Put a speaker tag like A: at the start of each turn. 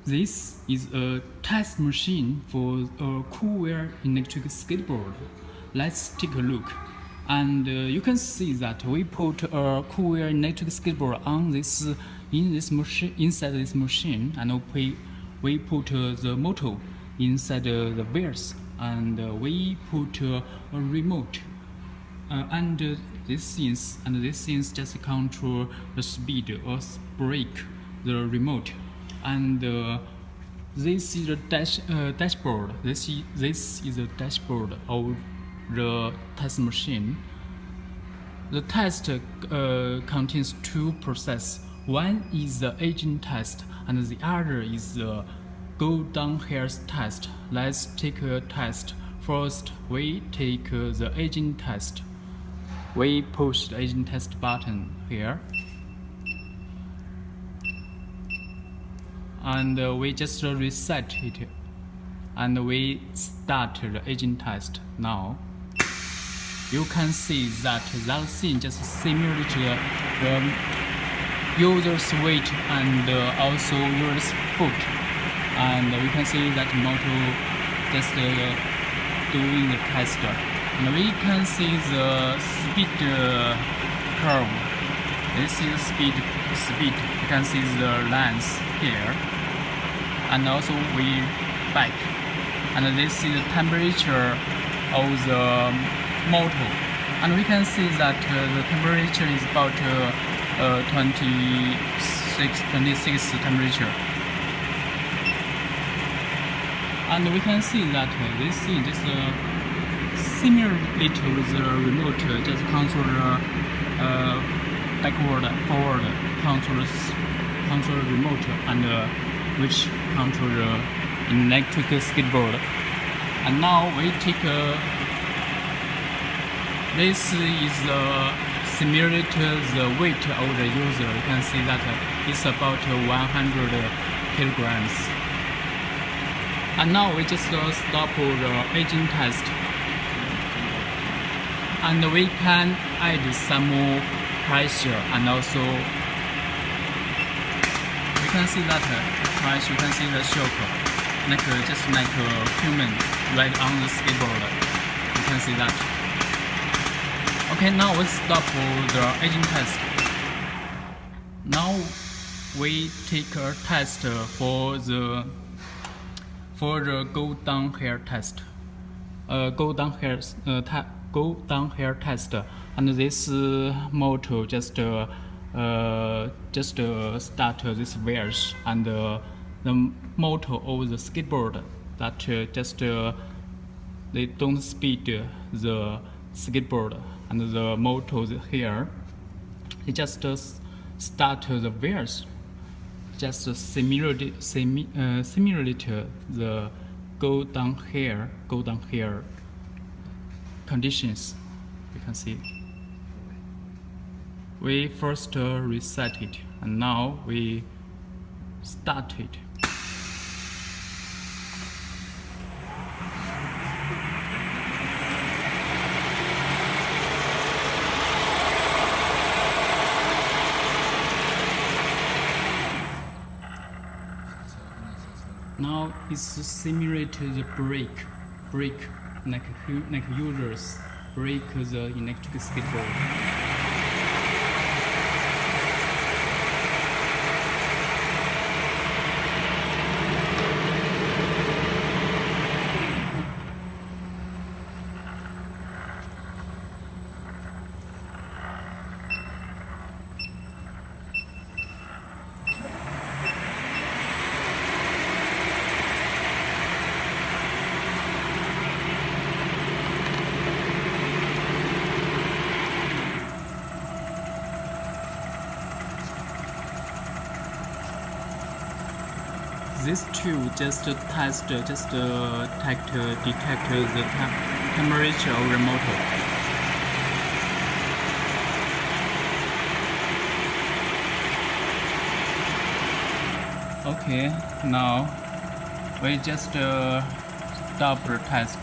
A: This is a test machine for a Koowheel electric skateboard. Let's take a look. And you can see that we put a Koowheel electric skateboard on inside this machine, and we put the motor inside the wheels, and we put a remote. And these things just control the speed or brake the remote. And this is the dashboard. This is the dashboard of the test machine. The test contains two processes. One is the agent test, and the other is the go down here test. Let's take a test. First, we take the agent test. We push the agent test button here, and we just reset it, and we start the agent test. Now you can see that scene just simulates the user's weight and also user's foot, and we can see that motor just doing the test, and we can see the speed curve. This is speed. You can see the lines here, and also we back, and this is the temperature of the motor, and we can see that the temperature is about 26 temperature, and we can see that this thing just simulate the remote, just control backward, forward, control remote, and which control electric skateboard. And now we take this is simulate the weight of the user. You can see that it's about 100 kilograms. And now we just stop the agent test, and we can add some more pressure, and also we can see that pressure. You can see the shock, just like a human right on the skateboard. You can see that. Okay, now we stop the agent test. Now we take a test for the go down here test. Go down here test, and this motor just start this wheels, and the motor of the skateboard that they don't speed the skateboard, and the motor here it just start the wheels, just simulate the go down here conditions. You can see we first reset it, and now we start it. Now it's simulate the brake like users brake the electric skateboard. This tool just detect the temperature of the motor. Okay, now we just stop the test.